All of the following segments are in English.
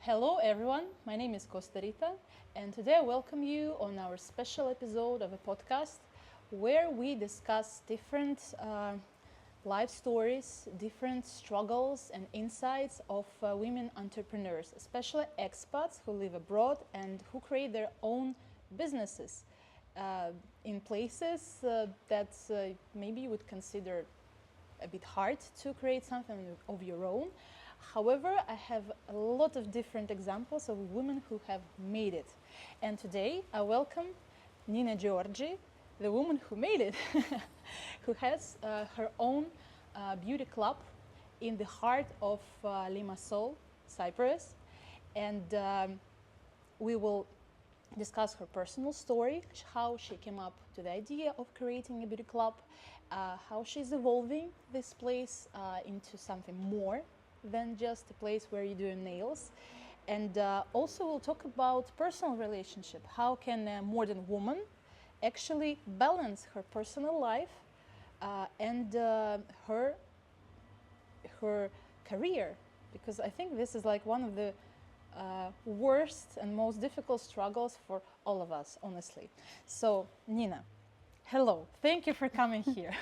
Hello everyone, my name is Costa and today I welcome you on our special episode of a podcast where we discuss different life stories, different struggles and insights of women entrepreneurs, especially expats who live abroad and who create their own businesses in places that maybe you would consider a bit hard to create something of your own. However, I have a lot of different examples of women who have made it. And today I welcome Nina Georgi, the woman who made it, who has her own beauty club in the heart of Limassol, Cyprus. And we will discuss her personal story, how she came up to the idea of creating a beauty club, how she's evolving this place into something more than just a place where you do your nails. And also we'll talk about personal relationship. How can a modern woman actually balance her personal life and her career? Because I think this is like one of the worst and most difficult struggles for all of us, honestly. So, Nina, hello. Thank you for coming here.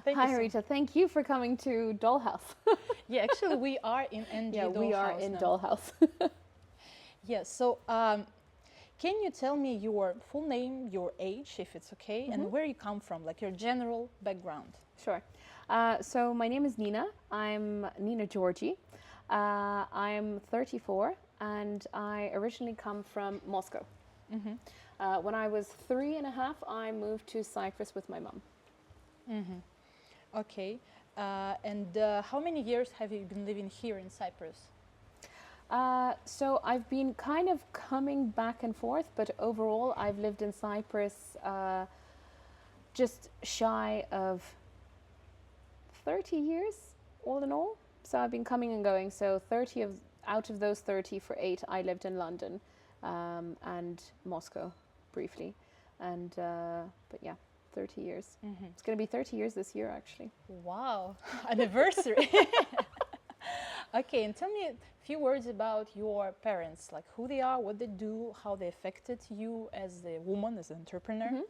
Hi, Rita. Thank you for coming to Dollhouse. Yeah, actually, we are in NG Dollhouse. We are in now. Dollhouse. Yeah, so can you tell me your full name, your age, if it's okay, and where you come from, like your general background? Sure. So my name is Nina. I'm Nina Georgi. I'm 34 and I originally come from Moscow. When I was 3.5, I moved to Cyprus with my mum. Okay. And how many years have you been living here in Cyprus? So I've been kind of coming back and forth, but overall I've lived in Cyprus just shy of 30 years, all in all. So I've been coming and going. So out of those 30, for 8, I lived in London and Moscow briefly. And but yeah, 30 years. It's going to be 30 years this year, actually. Wow, anniversary. Okay, and tell me a few words about your parents, like who they are, what they do, how they affected you as a woman, as an entrepreneur.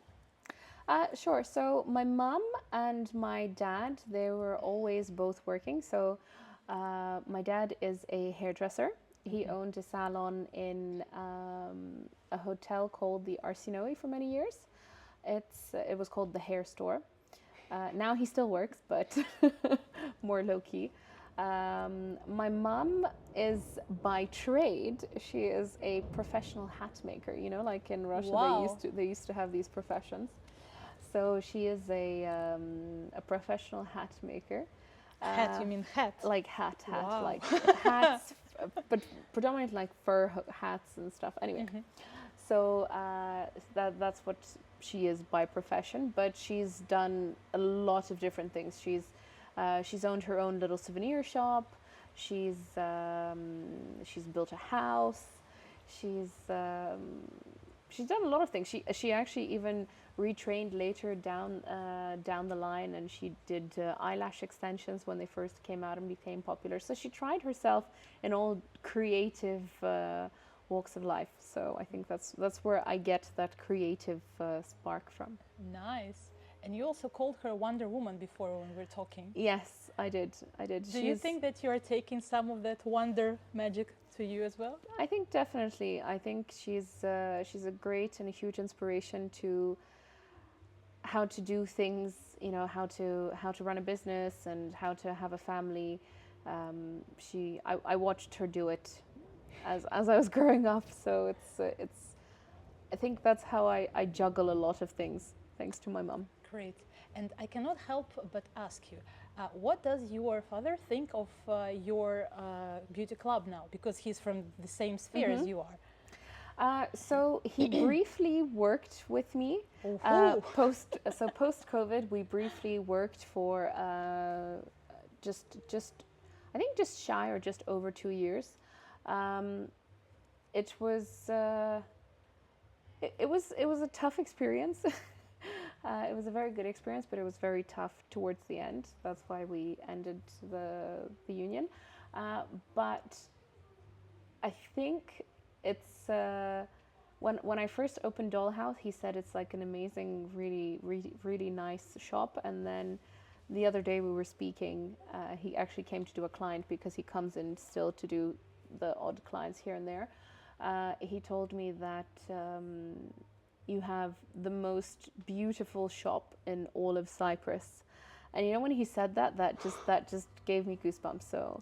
Sure. So my mum and my dad, they were always both working. So my dad is a hairdresser. He owned a salon in a hotel called the Arsinoe for many years. It was called the Hair Store. Now he still works, but more low key. My mum is by trade. She is a professional hat maker. You know, like in Russia, Wow. they used to have these professions. So she is a professional hat maker. Hat, you mean hat? Like hat, Wow. like hats, but predominantly like fur hats and stuff. Anyway, so that's what she is by profession. But she's done a lot of different things. She's owned her own little souvenir shop. She's built a house. She's done a lot of things. She actually even retrained later down the line, and she did eyelash extensions when they first came out and became popular. So she tried herself in all creative walks of life. So I think that's where I get that creative spark from. Nice. And you also called her Wonder Woman before when we were talking. Yes, I did. Do you think that you are taking some of that wonder magic to you as well? I think definitely. I think she's a great and a huge inspiration to how to do things, you know, how to run a business and how to have a family. I watched her do it as I was growing up. So I think that's how I juggle a lot of things, thanks to my mum. Great. And I cannot help but ask you, what does your father think of your beauty club now? Because he's from the same sphere as you are. So he briefly worked with me. Post COVID, we briefly worked for just I think just shy or just over 2 years. It was a tough experience. It was a very good experience, but it was very tough towards the end. That's why we ended the union. But I think it's when I first opened Dollhouse, he said it's like an amazing, really nice shop. And then the other day we were speaking, he actually came to do a client because he comes in still to do the odd clients here and there. He told me that you have the most beautiful shop in all of Cyprus. And you know, when he said that, that just gave me goosebumps. So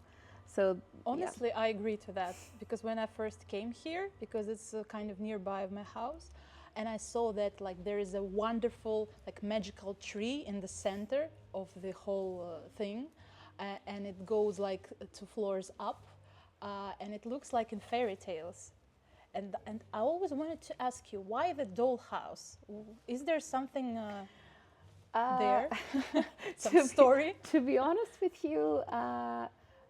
Honestly, yeah. I agree to that, because when I first came here, because it's kind of nearby of my house, and I saw that like there is a wonderful like magical tree in the center of the whole thing, and it goes like 2 floors up, and it looks like in fairy tales. And I always wanted to ask you, why the dollhouse? Is there something there? Some story? To be honest with you,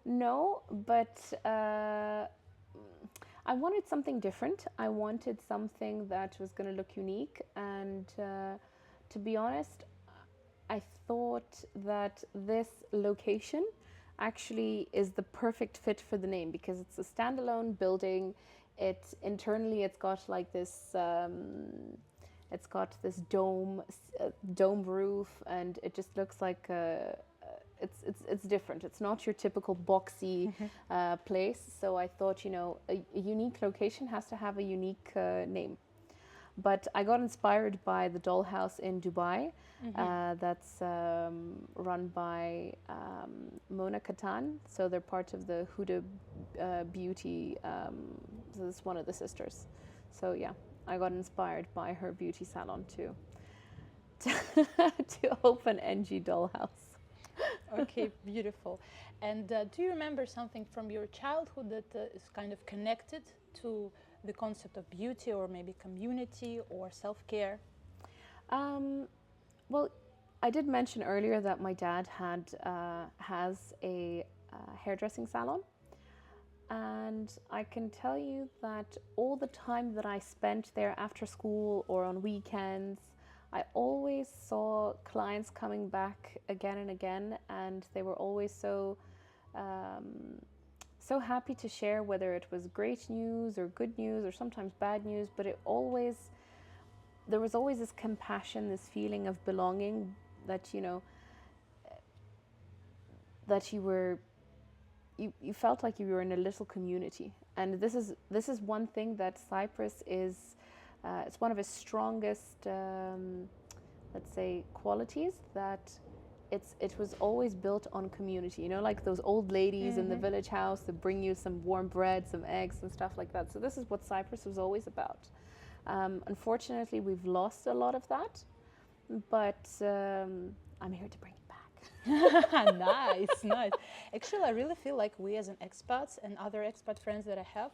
no, but I wanted something different. I wanted something that was going to look unique. And to be honest, I thought that this location actually is the perfect fit for the name, because it's a standalone building. It's got like this. It's got this dome roof, and it just looks like it's different. It's not your typical boxy place. So I thought, you know, a unique location has to have a unique name. But I got inspired by the Dollhouse in Dubai, that's run by Mona Katan. So they're part of the Huda Beauty. So this is one of the sisters. So yeah, I got inspired by her beauty salon to open NG Dollhouse. Okay, beautiful. And do you remember something from your childhood that is kind of connected to the concept of beauty, or maybe community or self-care? Well, I did mention earlier that my dad has a hairdressing salon. And I can tell you that all the time that I spent there after school or on weekends, I always saw clients coming back again and again, and they were always so happy to share, whether it was great news or good news or sometimes bad news. But there was always this compassion, this feeling of belonging, that you know, that you felt like you were in a little community. And this is one thing that Cyprus is. It's one of its strongest, let's say, qualities, that it was always built on community. You know, like those old ladies in the village house that bring you some warm bread, some eggs and stuff like that. So this is what Cyprus was always about. Unfortunately, we've lost a lot of that, but I'm here to bring it back. Nice. Actually, I really feel like we as an expats and other expat friends that I have,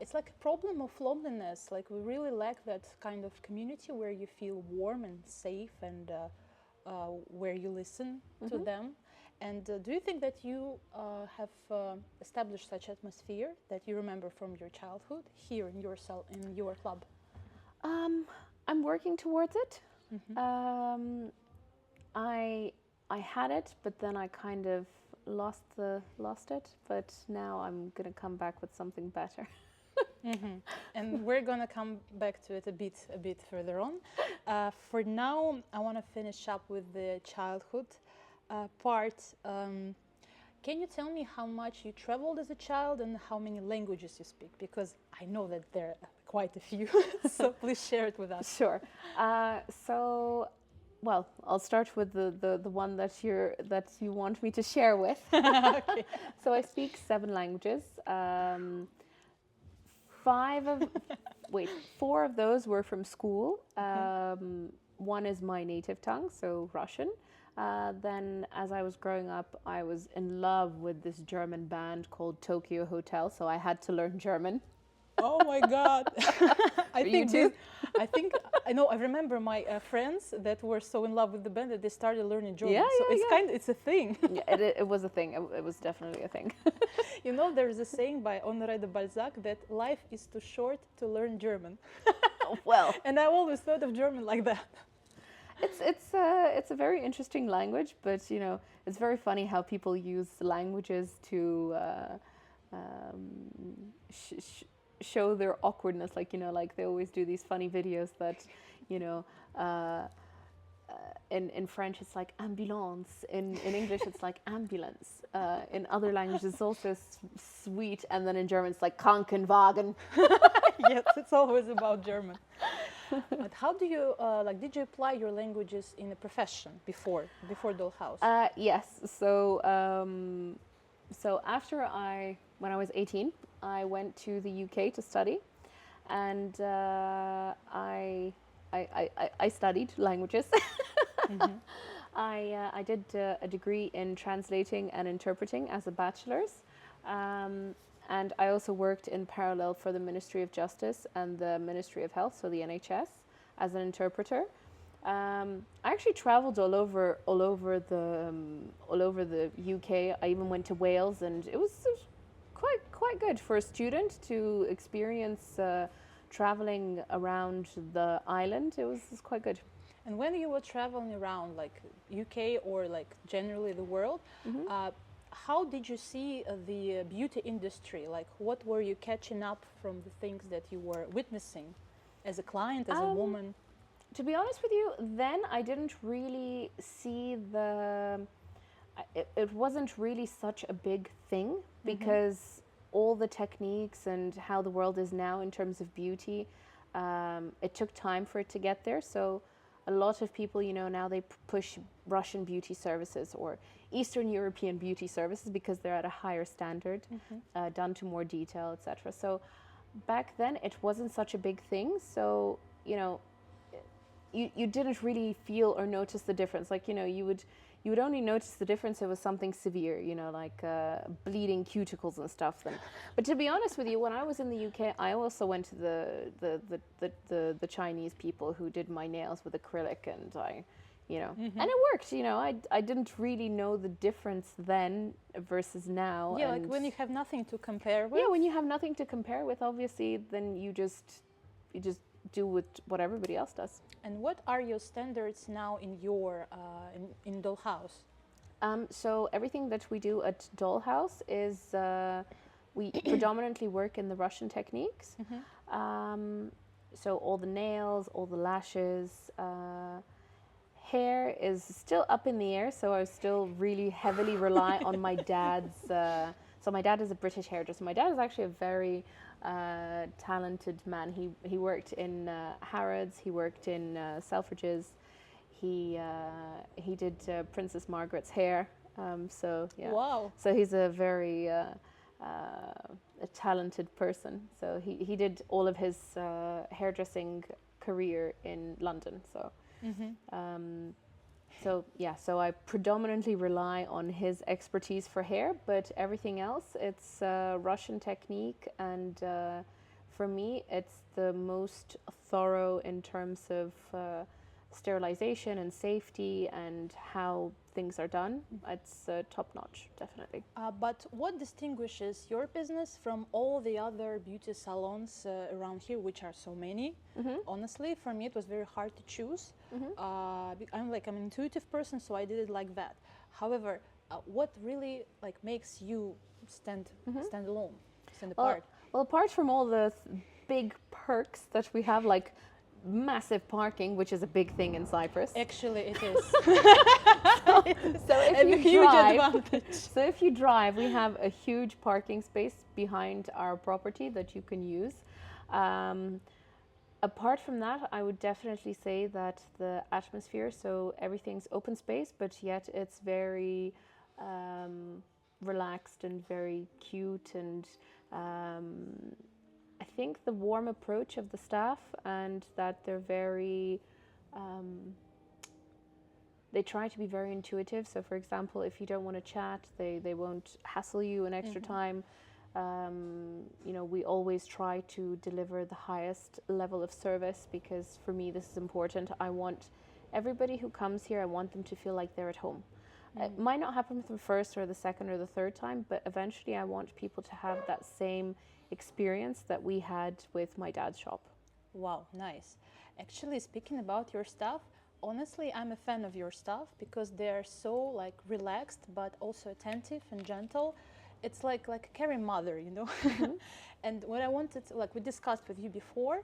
it's like a problem of loneliness. Like we really lack that kind of community where you feel warm and safe, and where you listen to them. And do you think that you have established such atmosphere that you remember from your childhood here in your club? I'm working towards it. I had it, but then I kind of lost it. But now I'm gonna come back with something better. And we're gonna come back to it a bit further on. For now, I want to finish up with the childhood part. Can you tell me how much you traveled as a child and how many languages you speak? Because I know that there are quite a few. So please share it with us. Sure. Well, I'll start with the one that you want me to share with. Okay. So I speak 7 languages. 4 of those were from school. One is my native tongue, so Russian. Then as I was growing up, I was in love with this German band called Tokyo Hotel, so I had to learn German. Oh my God! I remember my friends that were so in love with the band that they started learning German. It's a thing. Yeah, it was a thing. It was definitely a thing. You know, there's a saying by Honoré de Balzac that life is too short to learn German. Well, and I always thought of German like that. It's a very interesting language, but you know, it's very funny how people use languages to show their awkwardness, like, you know, like they always do these funny videos that, you know, in French it's like ambulance, in English it's like ambulance, in other languages it's also sweet, and then in German it's like Krankenwagen. Yes, it's always about German. But how do you like? Did you apply your languages in a profession before Dollhouse? Yes. So so when I was 18, I went to the UK to study, and I studied languages. Mm-hmm. I did a degree in translating and interpreting as a bachelor's. And I also worked in parallel for the Ministry of Justice and the Ministry of Health, so the NHS, as an interpreter. I actually traveled all over the UK. I even went to Wales, and it was quite good for a student to experience traveling around the island. It was quite good. And when you were traveling around, like UK or like generally the world, Mm-hmm. how did you see the beauty industry? Like, what were you catching up from the things that you were witnessing as a client, as a woman? To be honest with you, then I didn't really see it wasn't really such a big thing, because all the techniques and how the world is now in terms of beauty, it took time for it to get there. So a lot of people, you know, now they push Russian beauty services or Eastern European beauty services because they're at a higher standard, done to more detail, etc. So back then it wasn't such a big thing. So, you know, you didn't really feel or notice the difference. Like, you know, you would only notice the difference if it was something severe, you know, like bleeding cuticles and stuff. But to be honest with you, when I was in the UK, I also went to the Chinese people who did my nails with acrylic, and and it worked. You know, I didn't really know the difference then versus now. Yeah, like when you have nothing to compare with. Yeah, when you have nothing to compare with, obviously, then you just do with what everybody else does. And what are your standards now in your in Dollhouse? So everything that we do at Dollhouse is we predominantly work in the Russian techniques. So all the nails, all the lashes, hair is still up in the air. So I still really heavily rely on my dad's. So my dad is a British hairdresser. My dad is actually a very talented man. He worked in Harrods. He worked in Selfridges. He did Princess Margaret's hair. So yeah. Wow. So he's a very a talented person. So he did all of his hairdressing career in London. So. So I predominantly rely on his expertise for hair, but everything else, it's Russian technique, and for me, it's the most thorough in terms of sterilization and safety and how things are done. It's top notch, definitely. But what distinguishes your business from all the other beauty salons around here, which are so many? Honestly, for me, it was very hard to choose. I'm an intuitive person, so I did it like that. However, what really like makes you stand alone, stand apart? Well, apart from all the big perks that we have, like massive parking, which is a big thing in Cyprus. Actually, it is. So if you drive, we have a huge parking space behind our property that you can use. Apart from that, I would definitely say that the atmosphere, so everything's open space, but yet it's very relaxed and very cute, and I think the warm approach of the staff, and that they're very they try to be very intuitive. So for example, if you don't want to chat, they won't hassle you an extra time. We always try to deliver the highest level of service, because for me this is important. I want everybody who comes here, I want them to feel like they're at home. It might not happen with the first or the second or the third time, but eventually I want people to have that same experience that we had with my dad's shop. Wow, nice. Actually, speaking about your staff, honestly, I'm a fan of your staff because they're so like relaxed but also attentive and gentle. it's like a caring mother, you know. And what I wanted, like we discussed with you before,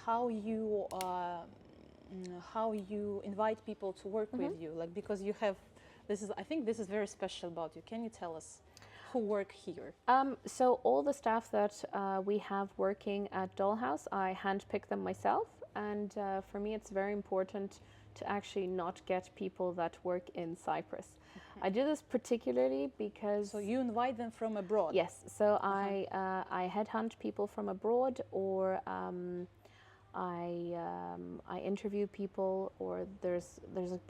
how you invite people to work with you, like because you have this is I think this is very special about you. Can you tell us who work here? So all the staff that we have working at Dollhouse, I handpick them myself, and for me it's very important to actually not get people that work in Cyprus. I do this particularly because... So you invite them from abroad? Yes, so I headhunt people from abroad, or I interview people, or there's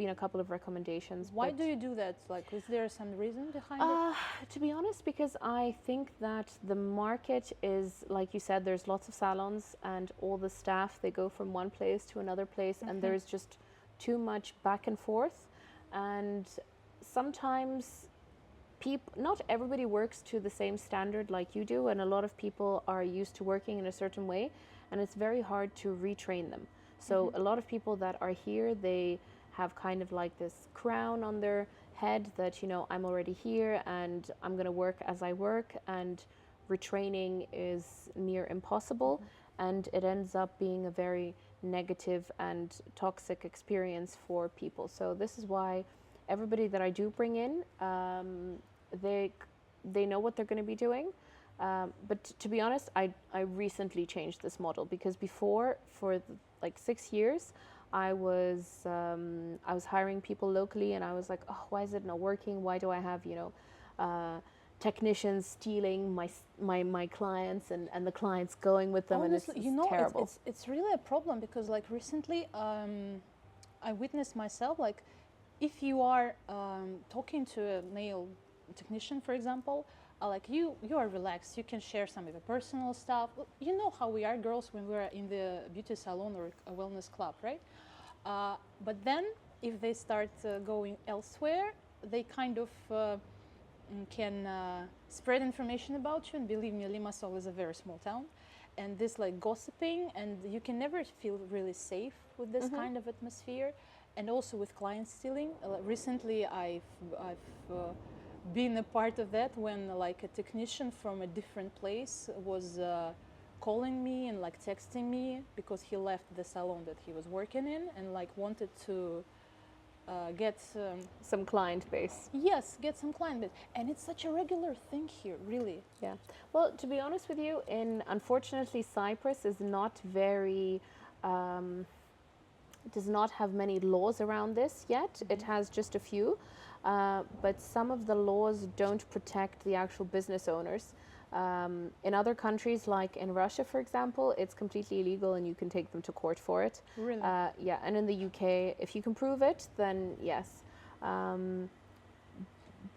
been a couple of recommendations. Why do you do that? Like, is there some reason behind it? To be honest, because I think that the market is, like you said, there's lots of salons, and all the staff, they go from one place to another place, and there's just too much back and forth. And sometimes not everybody works to the same standard like you do, and a lot of people are used to working in a certain way, and it's very hard to retrain them. So a lot of people that are here, they have kind of like this crown on their head that, you know, I'm already here and I'm going to work as I work, and retraining is near impossible, and it ends up being a very negative and toxic experience for people. So this is why everybody that I do bring in, they know what they're going to be doing. But to be honest, I recently changed this model, because before, for like 6 years, I was hiring people locally, and I was like, oh, why is it not working? Why do I have, you know, technicians stealing my clients, and the clients going with them? Honestly, and you know, terrible. It's really a problem, because like recently I witnessed myself, like if you are talking to a nail technician, for example, like you are relaxed, you can share some of the personal stuff. You know how we are girls when we're in the beauty salon or a wellness club, right? But then if they start going elsewhere, they kind of can spread information about you. And believe me, Limassol is a very small town, and this like gossiping, and you can never feel really safe with this kind of atmosphere. And also with client stealing. Recently I've been a part of that, when like a technician from a different place was calling me and like texting me, because he left the salon that he was working in, and like wanted to get Some client base. Yes, get some client base. And it's such a regular thing here, really. Yeah. Well, to be honest with you, unfortunately, Cyprus is not very... It does not have many laws around this yet. It has just a few, but some of the laws don't protect the actual business owners. In other countries, like in Russia, for example, it's completely illegal, and you can take them to court for it. Really? Yeah, and in the UK, if you can prove it, then yes.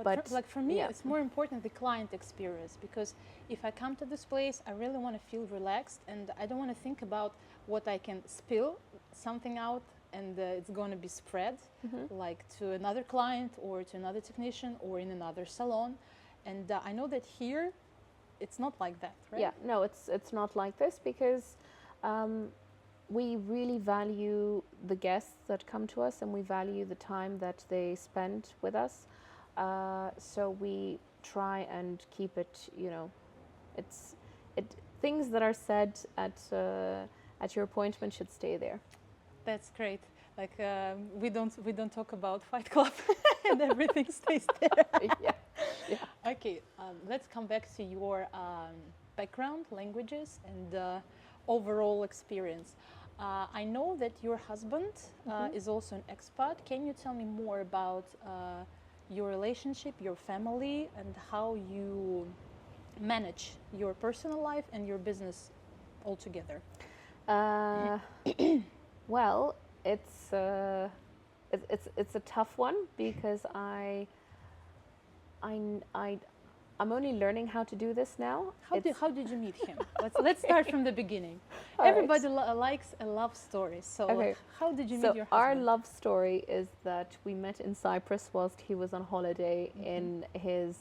But for me, yeah. it's more important the client experience, because if I come to this place, I really want to feel relaxed, and I don't want to think about what I can spill something out, and it's going to be spread like to another client or to another technician or in another salon. And I know that here it's not like that, right? Yeah, no, it's not like this, because we really value the guests that come to us, and we value the time that they spend with us. So we try and keep it, you know, things that are said at your appointment should stay there. That's great. Like we don't talk about Fight Club, and everything stays there. Yeah. Okay, let's come back to your background, languages, and overall experience. I know that your husband is also an expat. Can you tell me more about your relationship, your family, and how you manage your personal life and your business all together? Well, it's a tough one, because I'm only learning how to do this now. How did you meet him? Let's start from the beginning. All Everybody likes a love story. So okay. How did you meet your husband? Our love story is that we met in Cyprus whilst he was on holiday in his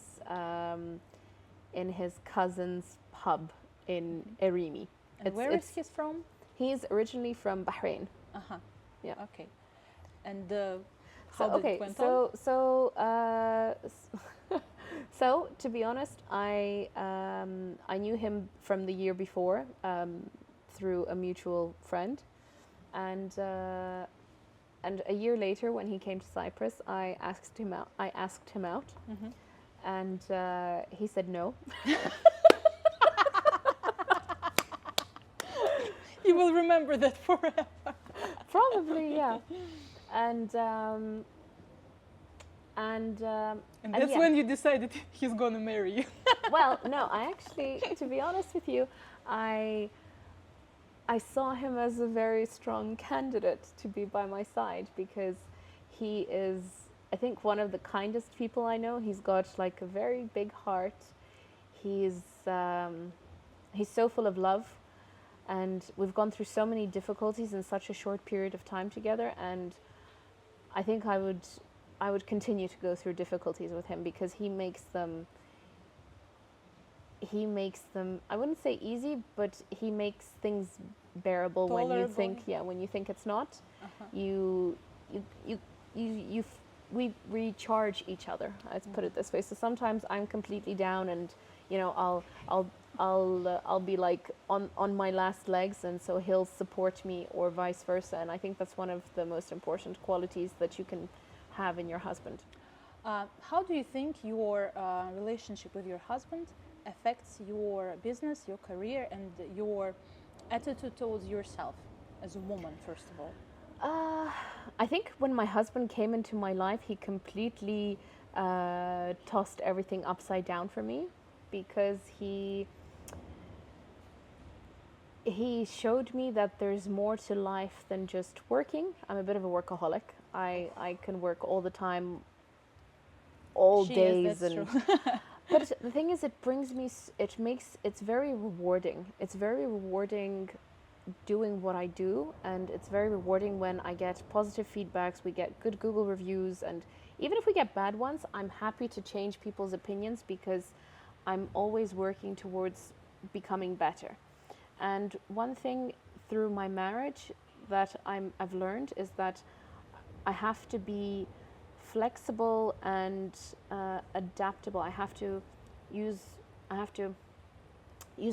cousin's pub in Erimi. And where is he from? He's originally from Bahrain. Yeah. Okay. And how did it went on? So, to be honest, I knew him from the year before through a mutual friend, and a year later, when he came to Cyprus, I asked him out. Mm-hmm. And he said no. You will remember that forever. Probably, yeah. And And that's yeah. when you decided he's gonna marry you. Well, no, I actually, to be honest with you, I saw him as a very strong candidate to be by my side, because he is, I think, one of the kindest people I know. He's got like a very big heart. He's so full of love, and we've gone through so many difficulties in such a short period of time together, and I think I would continue to go through difficulties with him, because he makes them, I wouldn't say easy, but he makes things bearable when you think, when you think it's not. We recharge each other, let's put it this way. So sometimes I'm completely down, and I'll be like on my last legs, and so he'll support me, or vice versa. And I think that's one of the most important qualities that you can have in your husband. How do you think your relationship with your husband affects your business, your career, and your attitude towards yourself as a woman, first of all? I think when my husband came into my life, he completely tossed everything upside down for me, because he showed me that there's more to life than just working. I'm a bit of a workaholic. I can work all the time, all days, that's and true. but the thing is, it's very rewarding. It's very rewarding doing what I do, and it's very rewarding when I get positive feedbacks, we get good Google reviews, and even if we get bad ones, I'm happy to change people's opinions, because I'm always working towards becoming better. And one thing through my marriage that I've learned is that I have to be flexible and adaptable. I have to use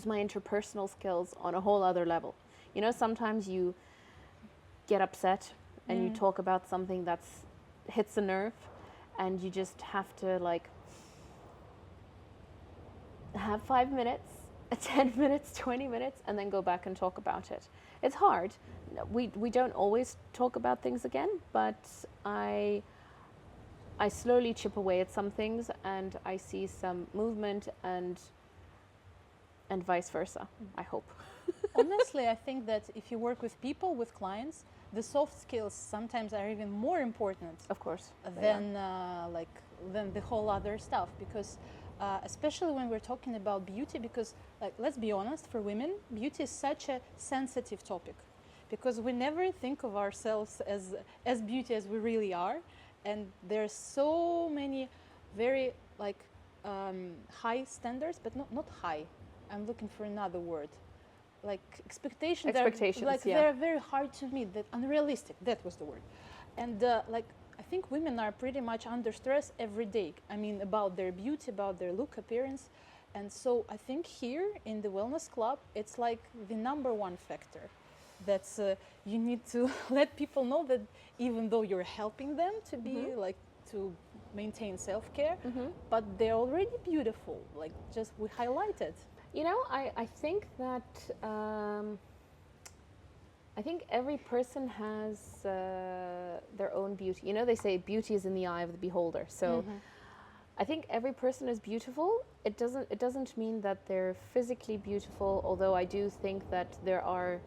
my interpersonal skills on a whole other level. You know, sometimes you get upset and you talk about something that hits a nerve, and you just have to like have 5 minutes, 10 minutes, 20 minutes, and then go back and talk about it. It's hard. We don't always talk about things again, but I slowly chip away at some things, and I see some movement, and vice versa, I hope. Honestly, I think that if you work with people, with clients, the soft skills sometimes are even more important, Of course, than than the whole other stuff, because especially when we're talking about beauty, because like, let's be honest, for women, beauty is such a sensitive topic, because we never think of ourselves as beauty as we really are, and there's so many very like high standards, but not high. I'm looking for another word. Like expectations, they're very hard to meet. That unrealistic. That was the word. And I think women are pretty much under stress every day. I mean, about their beauty, about their look, appearance, and so I think here in the Wellness Club, it's like the number one factor. That's you need to let people know that even though you're helping them to be to maintain self-care, but they're already beautiful. Like just we highlight it. You know, I think that I think every person has their own beauty. You know, they say beauty is in the eye of the beholder. So I think every person is beautiful. It doesn't mean that they're physically beautiful, although I do think that there are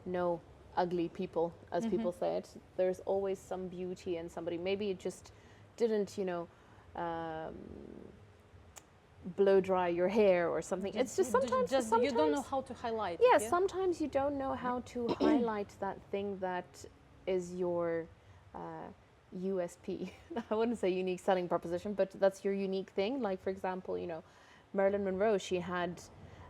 no ugly people, as people say it. There's always some beauty in somebody. Maybe it just didn't, blow dry your hair or something. It's just sometimes you don't know how to highlight. Yeah, sometimes you don't know how to highlight that thing that is your USP. I wouldn't say unique selling proposition, but that's your unique thing. Like, for example, Marilyn Monroe, she had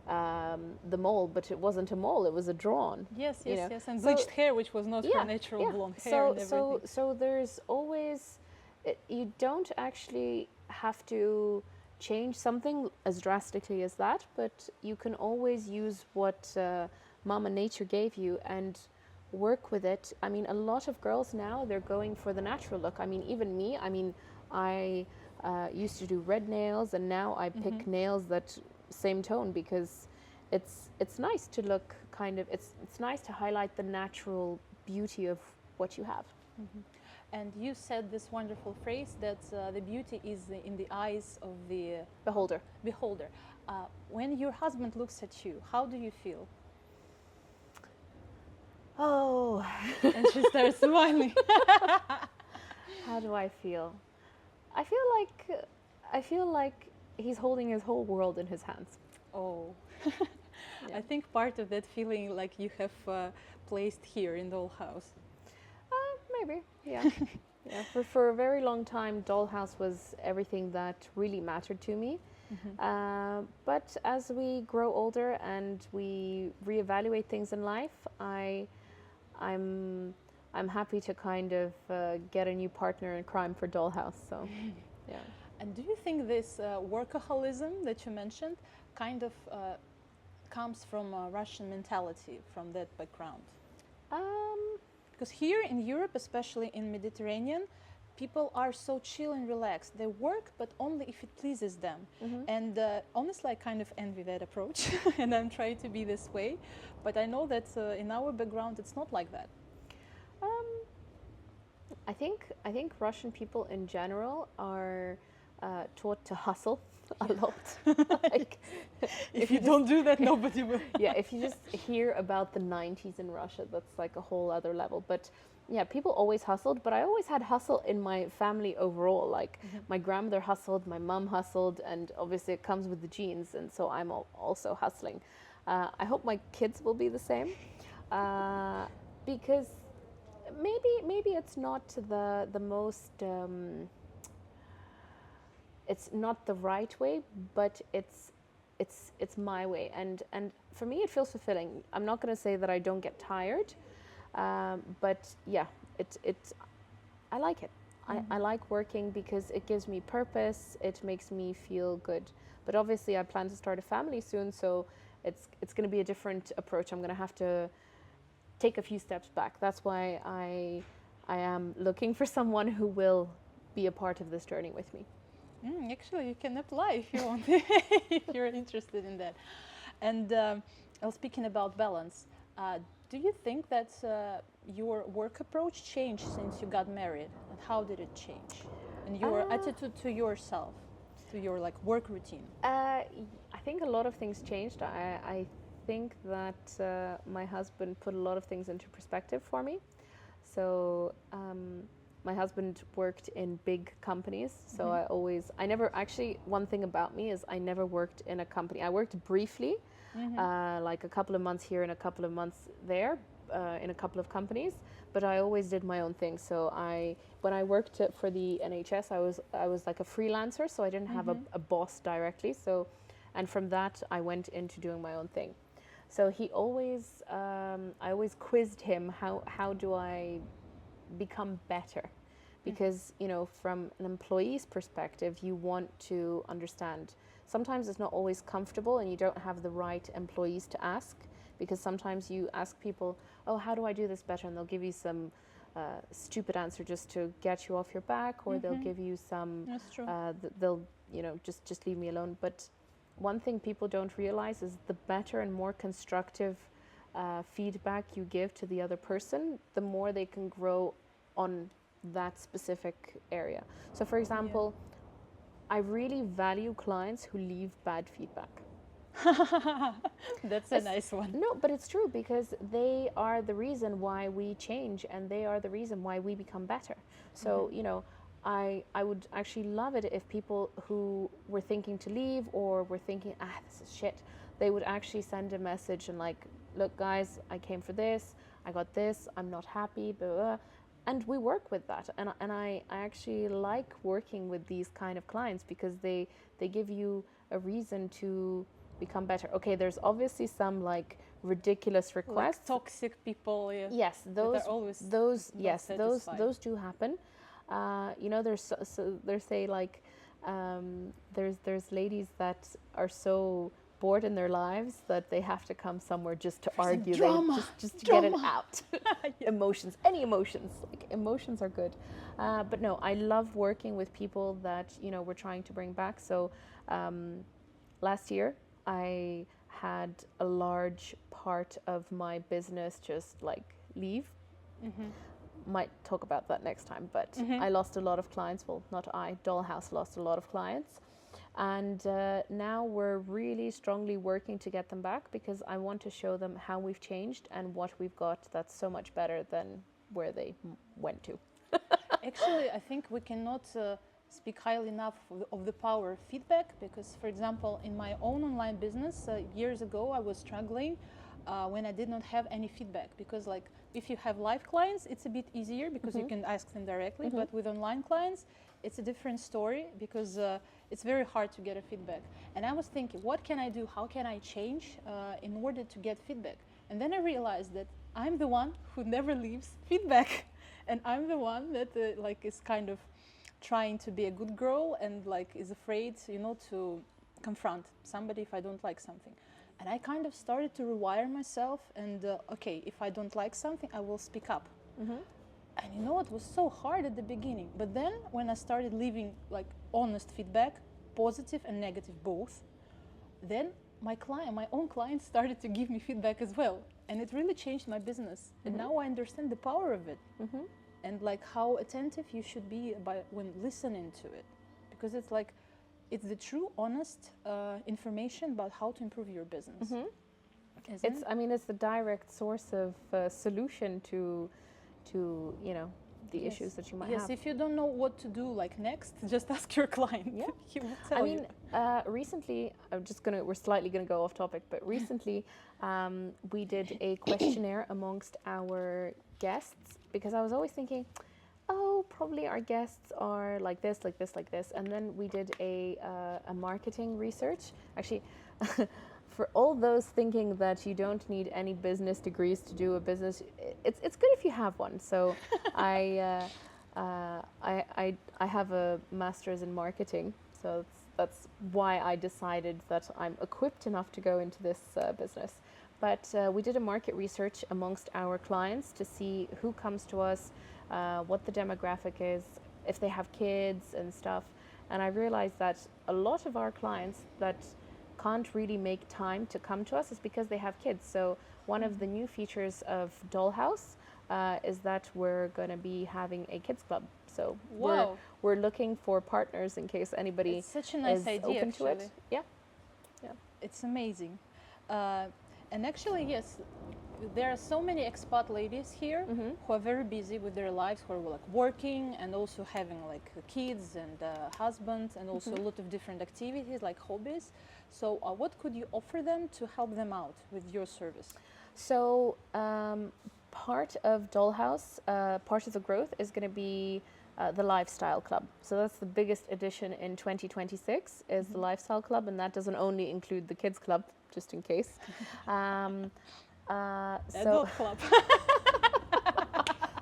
the mole, but it wasn't a mole, it was a drawn. Yes, and bleached hair, which was not her natural blonde hair and everything. So there's always, you don't actually have to change something as drastically as that, but you can always use what Mama Nature gave you and work with it. I mean, a lot of girls now, they're going for the natural look. I mean, even me, I used to do red nails, and now I pick nails that same tone, because it's nice to look kind of, it's nice to highlight the natural beauty of what you have. And you said this wonderful phrase that the beauty is in the eyes of the Beholder. When your husband looks at you, how do you feel? Oh, And she starts smiling. how do I feel? I feel like he's holding his whole world in his hands. Oh, Yeah. I think part of that feeling like you have placed here in Dollhouse. Maybe, yeah. Yeah. For a very long time, Dollhouse was everything that really mattered to me. But as we grow older and we reevaluate things in life, I'm happy to kind of get a new partner in crime for Dollhouse. So, yeah. And do you think this workaholism that you mentioned kind of comes from a Russian mentality, from that background? Because here in Europe, especially in Mediterranean, people are so chill and relaxed. They work, but only if it pleases them. And honestly, I kind of envy that approach, and I'm trying to be this way. But I know that in our background, it's not like that. I think Russian people in general are taught to hustle a lot. Like, If you don't do that, nobody will. yeah, if you just hear about the 90s in Russia, that's like a whole other level. But yeah, people always hustled, but I always had hustle in my family overall. Like my grandmother hustled, my mom hustled, and obviously it comes with the genes, and so I'm also hustling. I hope my kids will be the same, because maybe it's not the most it's not the right way, but it's my way, and for me it feels fulfilling. I'm not going to say that I don't get tired, but yeah, I like it. I like working because it gives me purpose. It makes me feel good. But obviously, I plan to start a family soon, so it's going to be a different approach. I'm going to have to take a few steps back. That's why I am looking for someone who will be a part of this journey with me. Actually, you can apply if you want, if you're interested in that. And speaking about balance, do you think that your work approach changed since you got married? And how did it change? And your attitude to yourself, to your like work routine? I think a lot of things changed. I think that my husband put a lot of things into perspective for me. So my husband worked in big companies, so I never, actually, one thing about me is I never worked in a company. I worked briefly, like a couple of months here and a couple of months there, in a couple of companies, but I always did my own thing. So when I worked for the NHS, I was like a freelancer, so I didn't have a boss directly. So, and from that, I went into doing my own thing. So he always, I always quizzed him, how do I become better? Because, you know, from an employee's perspective, you want to understand. Sometimes it's not always comfortable and you don't have the right employees to ask, because sometimes you ask people, oh, how do I do this better? And they'll give you some stupid answer just to get you off your back, or they'll give you some, That's true. they'll, you know, just leave me alone. But one thing people don't realize is the better and more constructive feedback you give to the other person, the more they can grow on that specific area. So for example, I really value clients who leave bad feedback. That's a nice one. No, but it's true, because they are the reason why we change, and they are the reason why we become better. So, you know, I would actually love it if people who were thinking to leave or were thinking, this is shit, they would actually send a message and like, look guys, I came for this, I got this, I'm not happy, blah, blah, blah. And we work with that. And I actually like working with these kind of clients, because they give you a reason to become better. Okay, there's obviously some like ridiculous requests. Like toxic people. Yeah. Yes, those not those do happen. You know, there's say like, There's ladies that are so bored in their lives that they have to come somewhere just to For some argue, drama. just to get it Drama. out. Emotions, any emotions, like emotions are good. But no, I love working with people that we're trying to bring back. So last year I had a large part of my business just like leave. Might talk about that next time, but I lost a lot of clients. Well, not I, Dollhouse lost a lot of clients. And now we're really strongly working to get them back, because I want to show them how we've changed and what we've got that's so much better than where they went to. Actually, I think we cannot speak highly enough of the power of feedback, because, for example, in my own online business, years ago, I was struggling when I did not have any feedback, because like if you have live clients, it's a bit easier because you can ask them directly, but with online clients, it's a different story, because it's very hard to get a feedback. And I was thinking, what can I do? How can I change in order to get feedback? And then I realized that I'm the one who never leaves feedback. And I'm the one that like is kind of trying to be a good girl and like is afraid, to confront somebody if I don't like something. And I kind of started to rewire myself, and okay, if I don't like something, I will speak up. And it was so hard at the beginning. But then when I started leaving like honest feedback, positive and negative both, then my own clients started to give me feedback as well. And it really changed my business. And now I understand the power of it. And like how attentive you should be when listening to it. Because it's like, it's the true, honest information about how to improve your business. It's the direct source of solution to the issues that you might have. Yes, if you don't know what to do like next, just ask your client. Yeah. He will tell you. Recently, we're slightly gonna go off topic, but recently we did a questionnaire amongst our guests, because I was always thinking, oh, probably our guests are like this, like this, like this. And then we did a marketing research. Actually, for all those thinking that you don't need any business degrees to do a business, it's good if you have one. So I have a master's in marketing. So that's why I decided that I'm equipped enough to go into this business. But we did a market research amongst our clients to see who comes to us, what the demographic is, if they have kids and stuff. And I realized that a lot of our clients that can't really make time to come to us is because they have kids. So one of the new features of Dollhouse is that we're going to be having a kids club. So we're looking for partners in case anybody it's such a nice is idea, open actually. to it. Yeah. It's amazing. And actually, yes, there are so many expat ladies here who are very busy with their lives, who are like working and also having like kids and husbands, and also a lot of different activities like hobbies. So what could you offer them to help them out with your service? So part of Dollhouse, part of the growth is going to be the lifestyle club. So that's the biggest addition in 2026 is the lifestyle club, and that doesn't only include the kids club, just in case. Adult club.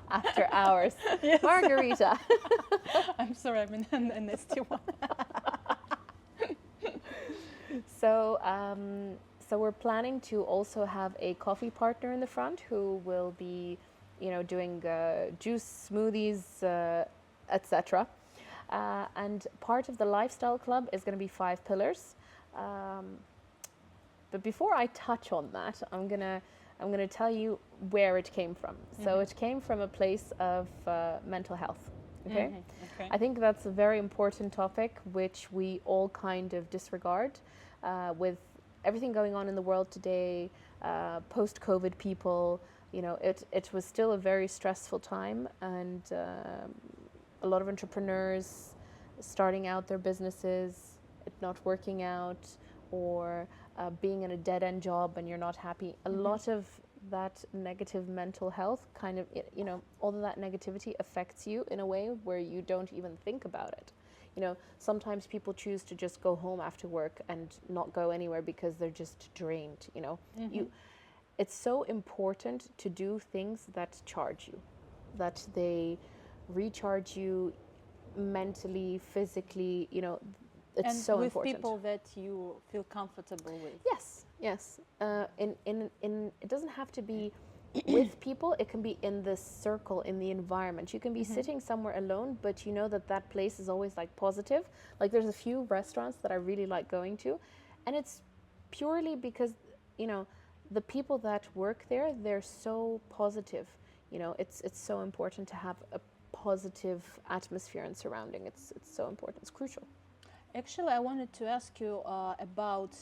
After hours. Yes. Margarita. I'm sorry, I'm in an ST1. So we're planning to also have a coffee partner in the front who will be, doing juice, smoothies, etc. And part of the lifestyle club is going to be 5 pillars. But before I touch on that, I'm gonna tell you where it came from. So it came from a place of mental health. Okay? Okay. I think that's a very important topic, which we all kind of disregard with everything going on in the world today. Post-COVID people, it was still a very stressful time, and a lot of entrepreneurs starting out their businesses, it not working out, or being in a dead-end job and you're not happy. A lot of that negative mental health kind of, all of that negativity affects you in a way where you don't even think about it. Sometimes people choose to just go home after work and not go anywhere because they're just drained, It's so important to do things that charge you, that they recharge you mentally, physically, you know, it's and so with important. people that you feel comfortable with. Yes, yes. In it doesn't have to be with people. It can be in the circle, in the environment. You can be sitting somewhere alone, but you know that that place is always like positive. Like there's a few restaurants that I really like going to, and it's purely because, you know, the people that work there, they're so positive. You know, it's so important to have a positive atmosphere and surrounding. It's so important. It's crucial. Actually, I wanted to ask you about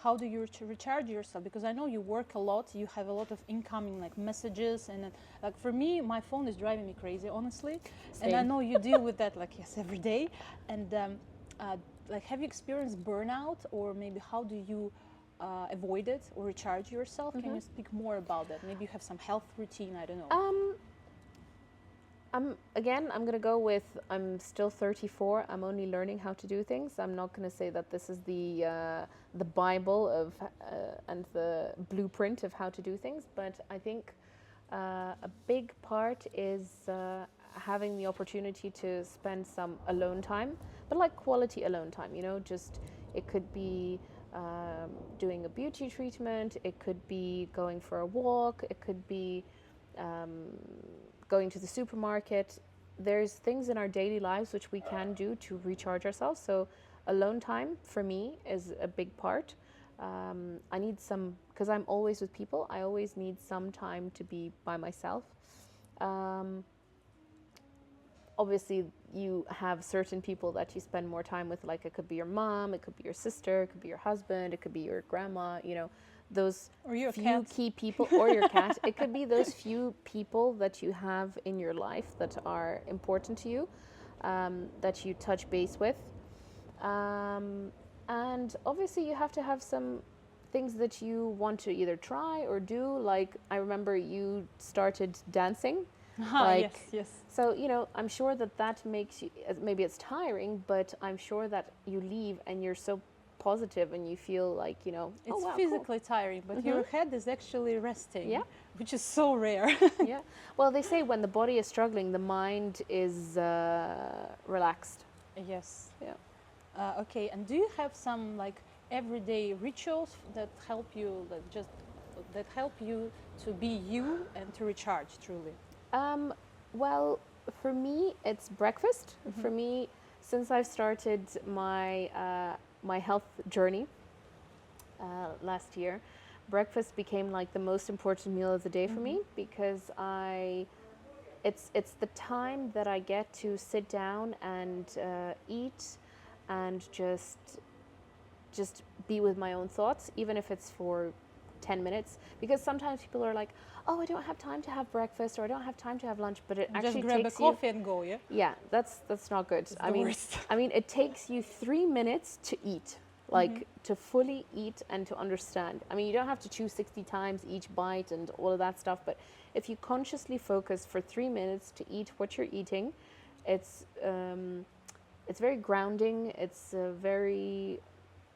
how do you recharge yourself? Because I know you work a lot. You have a lot of incoming like messages, and like for me, my phone is driving me crazy, honestly. Same. And I know you deal with that, like yes, every day. And like, have you experienced burnout, or maybe how do you avoid it or recharge yourself? Can you speak more about that? Maybe you have some health routine. I don't know. I'm gonna go with, I'm still 34. I'm only learning how to do things. I'm not gonna say that this is the Bible of and the blueprint of how to do things. But I think a big part is having the opportunity to spend some alone time, but like quality alone time. You know, just it could be doing a beauty treatment. It could be going for a walk. It could be going to the supermarket. There's things in our daily lives which we can do to recharge ourselves. So alone time for me is a big part. I need some, because I'm always with people, I always need some time to be by myself. Obviously you have certain people that you spend more time with, like it could be your mom, it could be your sister, it could be your husband, it could be your grandma, you know, those Or your few cat. key people, or your cat. It could be those few people that you have in your life that are important to you, that you touch base with. And obviously you have to have some things that you want to either try or do. Like I remember you started dancing. Like, yes. So, you know, I'm sure that that makes you, maybe it's tiring, but I'm sure that you leave and you're so positive and you feel like, you know, It's oh, wow, physically tiring, but your head is actually resting, Yeah. which is so rare. cool. Yeah. Well, they say when the body is struggling, the mind is relaxed. Yes. Yeah. Okay, and do you have some like everyday rituals that help you, that help you to be you and to recharge truly? Well, for me, it's breakfast. For me, since I've started my my health journey last year, breakfast became like the most important meal of the day for me, because it's the time that I get to sit down and eat and just be with my own thoughts, even if it's for 10 minutes. Because sometimes people are like, oh, I don't have time to have breakfast, or I don't have time to have lunch, but it Just actually grab a takes coffee and go, yeah? yeah, that's not good. It's the worst. I mean, it takes you 3 minutes to eat, like to fully eat and to understand. I mean, you don't have to chew 60 times each bite and all of that stuff, but if you consciously focus for 3 minutes to eat what you're eating, it's very grounding. It's very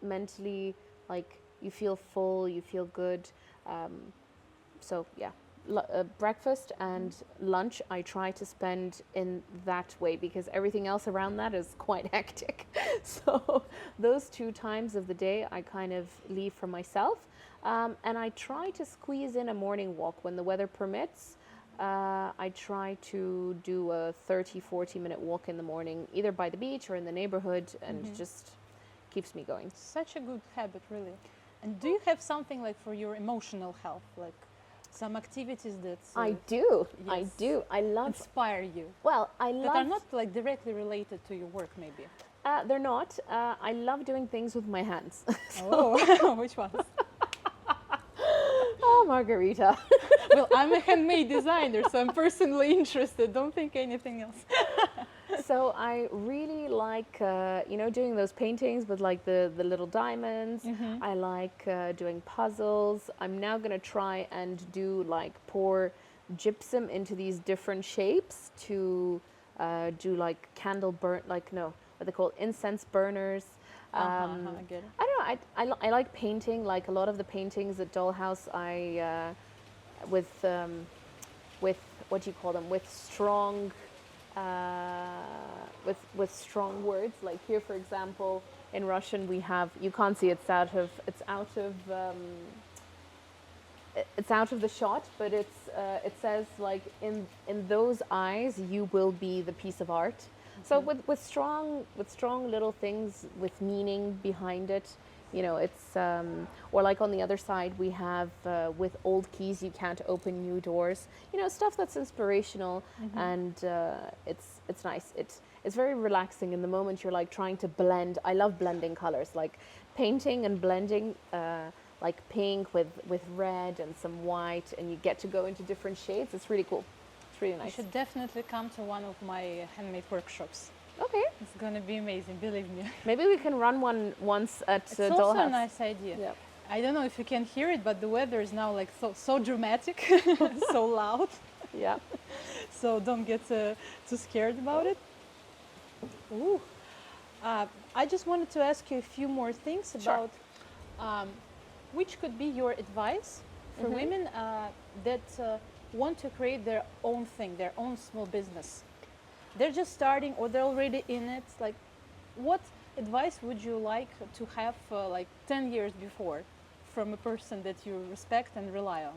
mentally, like, you feel full, you feel good. So yeah, breakfast and lunch I try to spend in that way, because everything else around that is quite hectic. So those 2 times of the day I kind of leave for myself, and I try to squeeze in a morning walk when the weather permits. I try to do a 30-40 minute walk in the morning, either by the beach or in the neighborhood, and just keeps me going. Such a good habit, really. And do you have something like for your emotional health, like some activities that I do. I yes, do. I love. inspire you? Well, I love. That are not like directly related to your work, maybe. They're not. I love doing things with my hands. Oh, which ones? Oh, Margarita. Well, I'm a handmade designer, so I'm personally interested. Don't think anything else. So I really like, doing those paintings with like the little diamonds. I like doing puzzles. I'm now going to try and pour gypsum into these different shapes to do like candle burn, what they call incense burners. I get it. I don't know. I like painting. Like a lot of the paintings at Dollhouse, with what do you call them? With strong with strong words. Like here, for example, in Russian we have, you can't see, it's out of the shot, but it says like, in those eyes you will be the piece of art. So with strong little things with meaning behind it, you know, it's or like on the other side we have with old keys you can't open new doors. You know, stuff that's inspirational, and it's nice. It's very relaxing in the moment you're like trying to blend. I love blending colors, like painting and blending like pink with red and some white, and you get to go into different shades. It's really cool. It's really nice. You should definitely come to one of my handmade workshops. Okay. It's going to be amazing, believe me. Maybe we can run one once at It's Dollhouse. also a nice idea. Yeah. I don't know if you can hear it, but the weather is now like so dramatic, so loud. Yeah. So don't get too scared about it. Ooh. I just wanted to ask you a few more things about which could be your advice for women that want to create their own thing, their own small business. They're just starting or they're already in it. Like, what advice would you like to have like 10 years before from a person that you respect and rely on?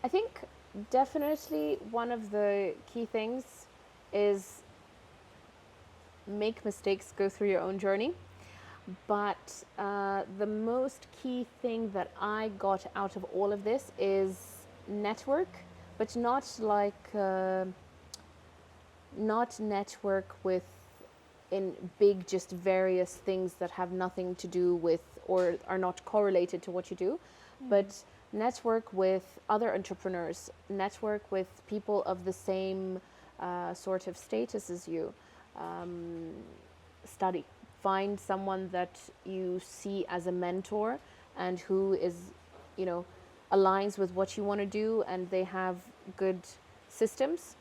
I think definitely one of the key things is make mistakes, go through your own journey. But the most key thing that I got out of all of this is network, but not like not network with in big just various things that have nothing to do with or are not correlated to what you do, but network with other entrepreneurs, network with people of the same sort of status as you. Study. Find someone that you see as a mentor and who is, you know, aligns with what you want to do, and they have good systems,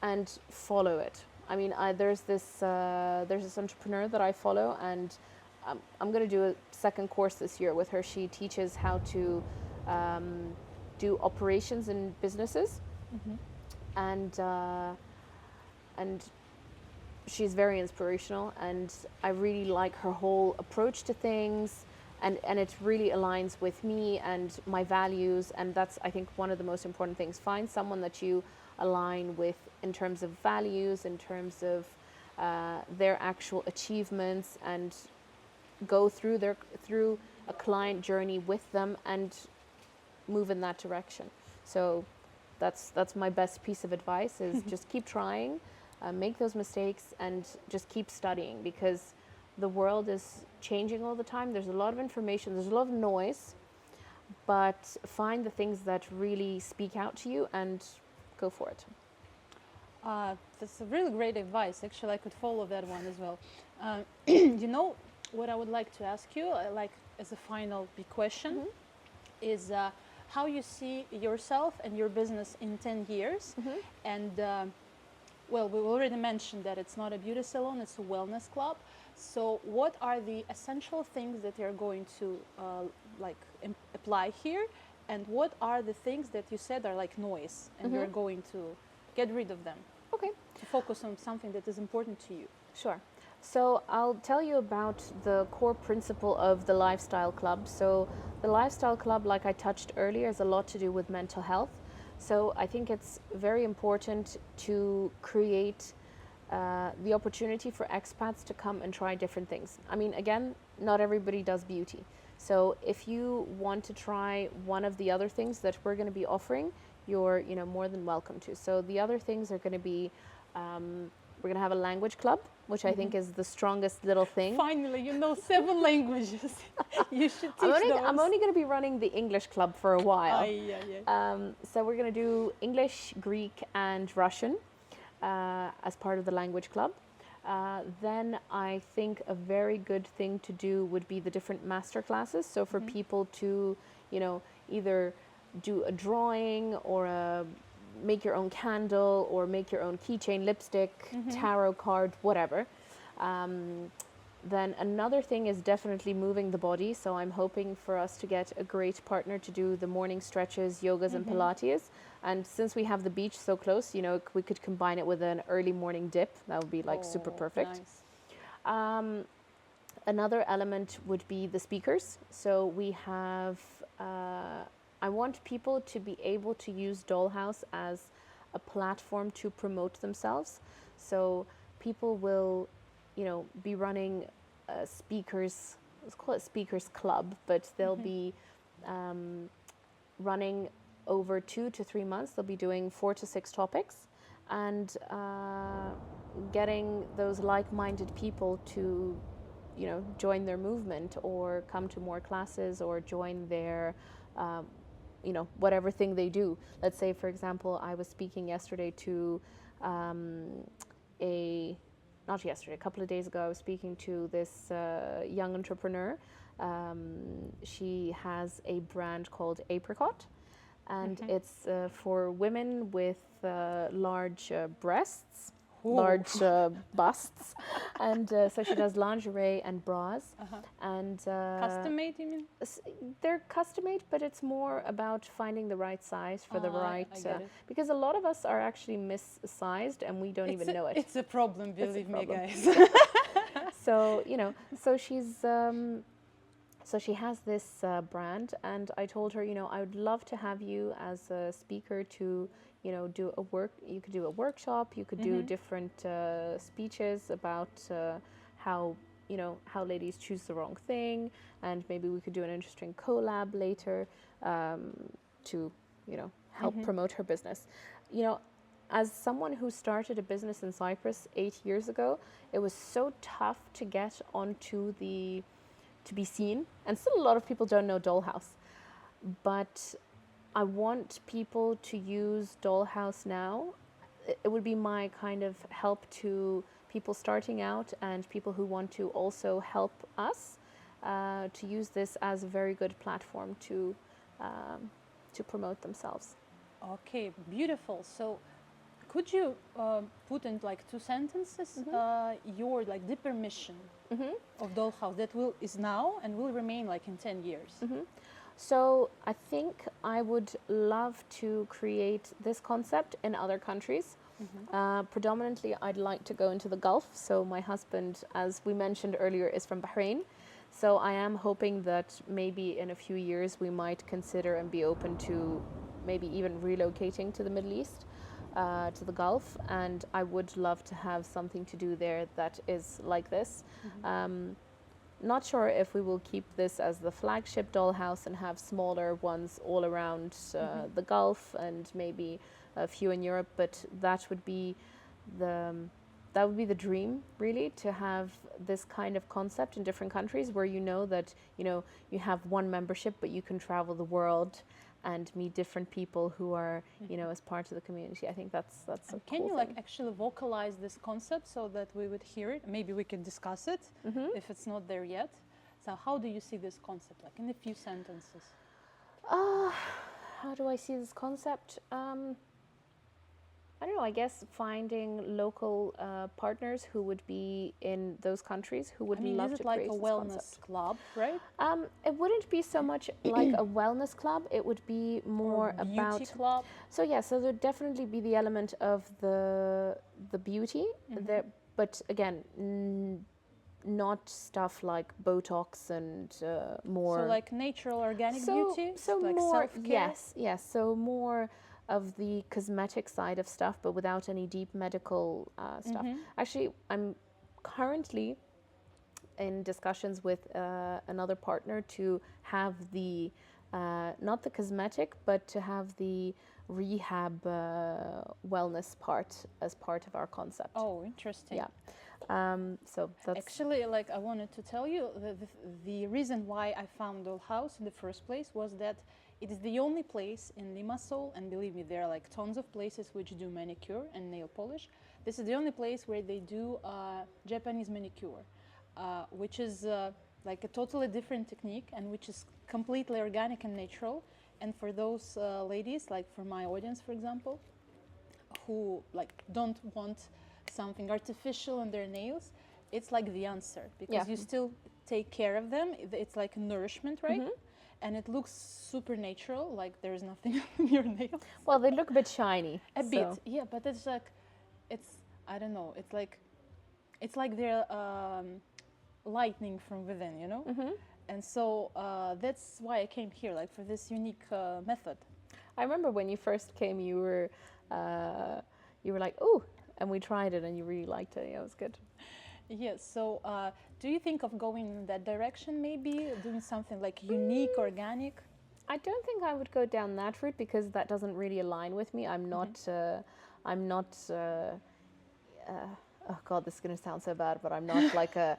and follow it. I mean, there's this entrepreneur that I follow, and I'm going to do a second course this year with her. She teaches how to do operations in businesses, and she's very inspirational, and I really like her whole approach to things, and it really aligns with me and my values, and that's, I think, one of the most important things. Find someone that you align with in terms of values, in terms of their actual achievements, and go through a client journey with them and move in that direction. So that's my best piece of advice is just keep trying. Make those mistakes and just keep studying, because the world is changing all the time. There's a lot of information, there's a lot of noise, but find the things that really speak out to you and go for it. That's a really great advice. Actually, I could follow that one as well. You know, what I would like to ask you, like as a final big question, is how you see yourself and your business in 10 years. And well, we already mentioned that it's not a beauty salon, it's a wellness club. So what are the essential things that you're going to apply here? And what are the things that you said are like noise and you're going to get rid of them? Okay. To focus on something that is important to you. Sure. So I'll tell you about the core principle of the Lifestyle Club. So the Lifestyle Club, like I touched earlier, has a lot to do with mental health. So I think it's very important to create the opportunity for expats to come and try different things. I mean, again, not everybody does beauty. So if you want to try one of the other things that we're going to be offering, you're more than welcome to. So the other things are going to be, we're going to have a language club, which I think is the strongest little thing. Finally, you know 7 languages. You should teach those. I'm only going to be running the English club for a while. Yeah. So we're going to do English, Greek, and Russian as part of the language club. Then I think a very good thing to do would be the different master classes. So for people to, either do a drawing or make your own candle or make your own keychain, lipstick, tarot card, whatever. Then another thing is definitely moving the body. So I'm hoping for us to get a great partner to do the morning stretches, yogas, and Pilates. And since we have the beach so close, you know, we could combine it with an early morning dip. That would be like super perfect. Nice. Another element would be the speakers. So we have, I want people to be able to use Dollhouse as a platform to promote themselves. So people will, you know, be running speakers, let's call it speakers club, but they'll be running over 2 to 3 months. They'll be doing 4 to 6 topics and getting those like-minded people to, you know, join their movement or come to more classes or join their, you know, whatever thing they do. Let's say, for example, I was speaking yesterday to a couple of days ago, I was speaking to this young entrepreneur. She has a brand called Apricot, and it's for women with large breasts, large busts, and so she does lingerie and bras. And Custom made, you mean? they're custom made, but it's more about finding the right size for the right. I get it. Because a lot of us are actually missized and we don't even know it. It's a problem, believe me, guys. So, you know, so she's so she has this brand, and I told her, you know, I would love to have you as a speaker to, you know, do a you could do a workshop, you could do different speeches about how, you know, how ladies choose the wrong thing, and maybe we could do an interesting collab later to, you know, help promote her business. You know, as someone who started a business in Cyprus 8 years ago, it was so tough to get onto to be seen, and still a lot of people don't know Dollhouse, but I want people to use Dollhouse now. It would be my kind of help to people starting out and people who want to also help us to use this as a very good platform to promote themselves. Okay, beautiful. So could you put in like 2 sentences your like deeper mission of Dollhouse that is now and will remain like in 10 years? So I think I would love to create this concept in other countries. Predominantly, I'd like to go into the Gulf. So my husband, as we mentioned earlier, is from Bahrain. So I am hoping that maybe in a few years we might consider and be open to maybe even relocating to the Middle East, to the Gulf. And I would love to have something to do there that is like this. Not sure if we will keep this as the flagship Dollhouse and have smaller ones all around the Gulf and maybe a few in Europe, but that would be the dream, really, to have this kind of concept in different countries where you know that, you know, you have one membership, but you can travel the world and meet different people who are, you know, as part of the community. I think that's a cool Can you thing. like actually vocalize this concept so that we would hear it? Maybe we can discuss it if it's not there yet. So how do you see this concept, like in a few sentences? How do I see this concept? I don't know, I guess finding local partners who would be in those countries who would love to like create a this wellness concept. club, right? It wouldn't be so much like a wellness club. It would be more Or beauty about club. So yeah, so there'd definitely be the element of the beauty there, but again, not stuff like Botox and more. So like natural organic beauty, So like more, self-care. yes. So more of the cosmetic side of stuff, but without any deep medical stuff. Actually, I'm currently in discussions with another partner to have the not the cosmetic, but to have the rehab wellness part as part of our concept. Oh, interesting. Yeah. So that's Actually, like I wanted to tell you, the reason why I found Dollhouse in the first place was that it is the only place in Limassol, and believe me, there are like tons of places which do manicure and nail polish. This is the only place where they do Japanese manicure, which is like a totally different technique and which is completely organic and natural. And for those ladies, like for my audience, for example, who like don't want something artificial in their nails, it's like the answer, because you still take care of them. It's like nourishment, right? And it looks super natural, like there's nothing on your nails. Well, they look a bit shiny. A bit, yeah, but it's like, I don't know, it's like they're lightning from within, you know? And so that's why I came here, like for this unique method. I remember when you first came, you were like, "Ooh," and we tried it, and you really liked it. Yeah, it was good. Yes. So, do you think of going in that direction? Maybe doing something like unique, organic. I don't think I would go down that route because that doesn't really align with me. I'm not. Oh God, this is going to sound so bad, but I'm not like a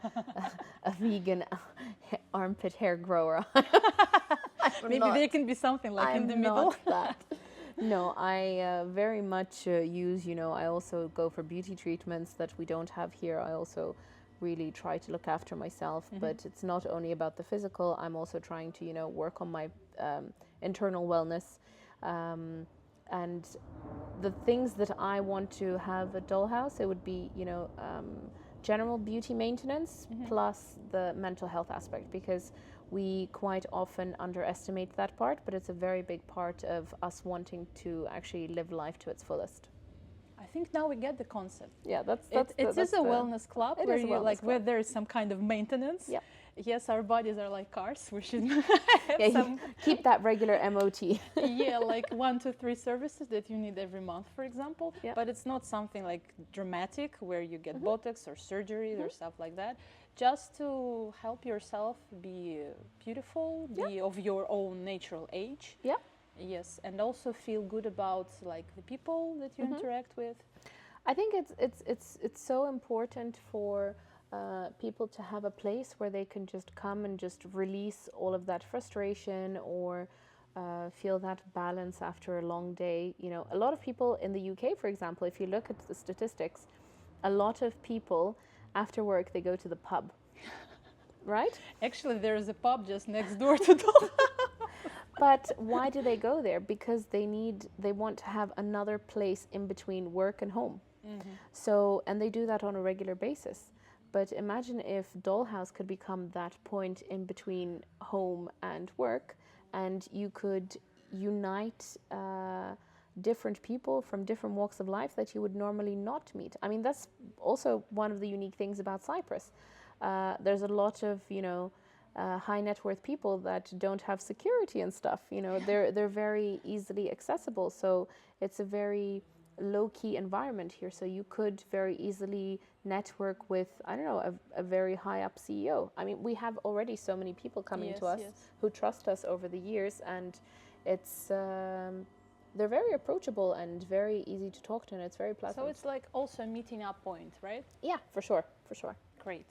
vegan armpit hair grower. Maybe there can be something like in the middle. That. No, I very much use, I also go for beauty treatments that we don't have here. I also really try to look after myself, but it's not only about the physical. I'm also trying to, work on my internal wellness. And the things that I want to have at Dollhouse, it would be, general beauty maintenance plus the mental health aspect, because we quite often underestimate that part, but it's a very big part of us wanting to actually live life to its fullest. I think now we get the concept. Yeah, it is a wellness club where you where there is some kind of maintenance. Yeah. Yes, our bodies are like cars. We should keep that regular MOT. Yeah, like 1 to 3 services that you need every month, for example. Yeah. But it's not something like dramatic where you get Botox or surgery or stuff like that. Just to help yourself be beautiful, be of your own natural age. Yeah. Yes, and also feel good about like the people that you interact with. I think it's so important for people to have a place where they can just come and just release all of that frustration or feel that balance after a long day. A lot of people in the UK, for example, if you look at the statistics, a lot of people after work they go to the pub, right? Actually, there is a pub just next door to Dollhouse. But why do they go there? Because they want to have another place in between work and home. So, and they do that on a regular basis. But imagine if Dollhouse could become that point in between home and work, and you could unite different people from different walks of life that you would normally not meet. I mean, that's also one of the unique things about Cyprus. There's a lot of, high net worth people that don't have security and stuff. They're very easily accessible. So it's a very low-key environment here. So you could very easily network with, a very high-up CEO. I mean, we have already so many people coming to us who trust us over the years, and it's they're very approachable and very easy to talk to, and it's very pleasant. So it's like also a meeting up point, right? Yeah, for sure. Great.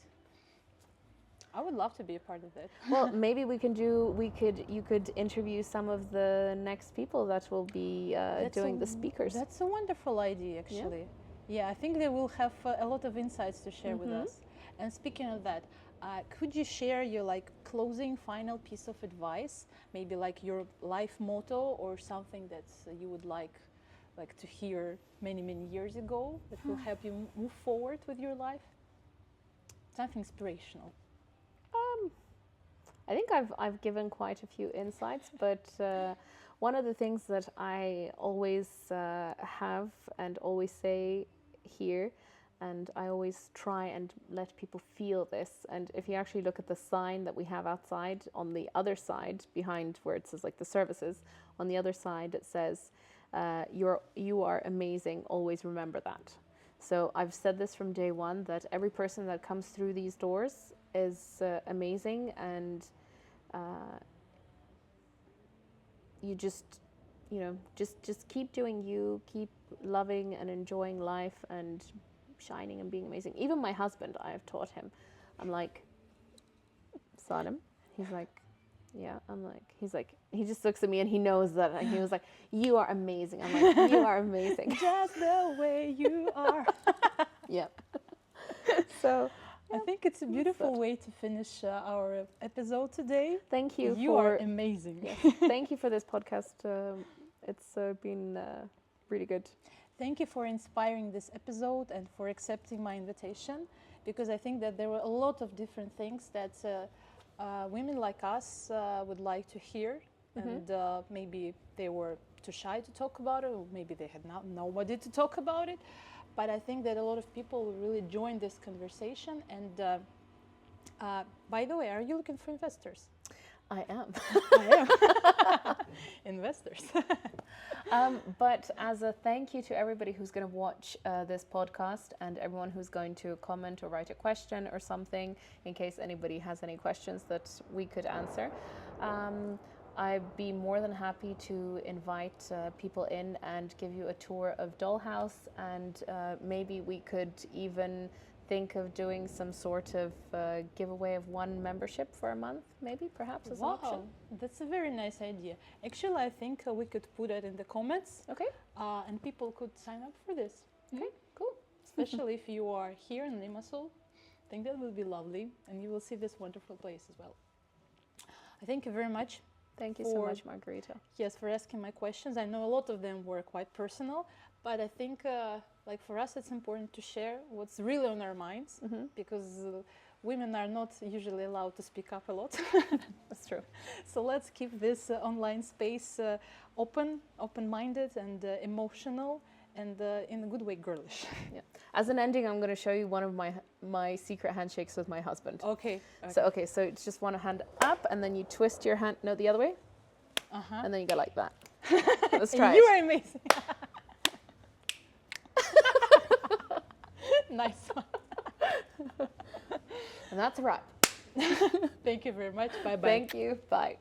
I would love to be a part of that. Well, maybe you could interview some of the next people that will be doing the speakers. That's a wonderful idea, actually. Yeah, I think they will have a lot of insights to share with us. And speaking of that, could you share your closing final piece of advice, maybe like your life motto or something that you would like to hear many years ago that will help you move forward with your life? Something inspirational. I think I've given quite a few insights, but one of the things that I always have and always say here, and I always try and let people feel this, and if you actually look at the sign that we have outside, on the other side, behind where it says the services, on the other side it says, you are amazing, always remember that. So I've said this from day one, that every person that comes through these doors is amazing, and you just keep doing you, keep loving and enjoying life and shining and being amazing. Even my husband, I have taught him. I'm like, Salim, he's like, yeah, I'm like, he's like, he just looks at me and he knows that, and he was like, you are amazing. I'm like, you are amazing. Just the way you are. Yeah. So I think it's a beautiful way to finish our episode today. Thank you. You are amazing. Yes, thank you for this podcast. It's been really good. Thank you for inspiring this episode and for accepting my invitation. because I think that there were a lot of different things that women like us would like to hear, and maybe they were too shy to talk about it, or maybe they had nobody to talk about it. But I think that a lot of people will really join this conversation. And by the way, are you looking for investors? I am. I am. Investors. But as a thank you to everybody who's going to watch this podcast, and everyone who's going to comment or write a question or something, in case anybody has any questions that we could answer, I'd be more than happy to invite people in and give you a tour of Dollhouse, and maybe we could even think of doing some sort of giveaway of one membership for a month, maybe, perhaps, as an option. That's a very nice idea. Actually, I think we could put it in the comments. Okay. And people could sign up for this. Okay, cool. Especially if you are here in Limassol. I think that will be lovely, and you will see this wonderful place as well. I thank you very much. Thank you so much, Margarita. Yes, for asking my questions. I know a lot of them were quite personal, but I think like for us it's important to share what's really on our minds, because women are not usually allowed to speak up a lot. That's true. So let's keep this online space open-minded and emotional, and in a good way girlish. Yeah. As an ending, I'm going to show you one of my secret handshakes with my husband. Okay. So it's just one hand up, and then you twist your hand, no, the other way, and then you go like that. Let's try You it. are amazing. Nice one. And that's a wrap. Thank you very much. Bye-bye. Thank you. Bye.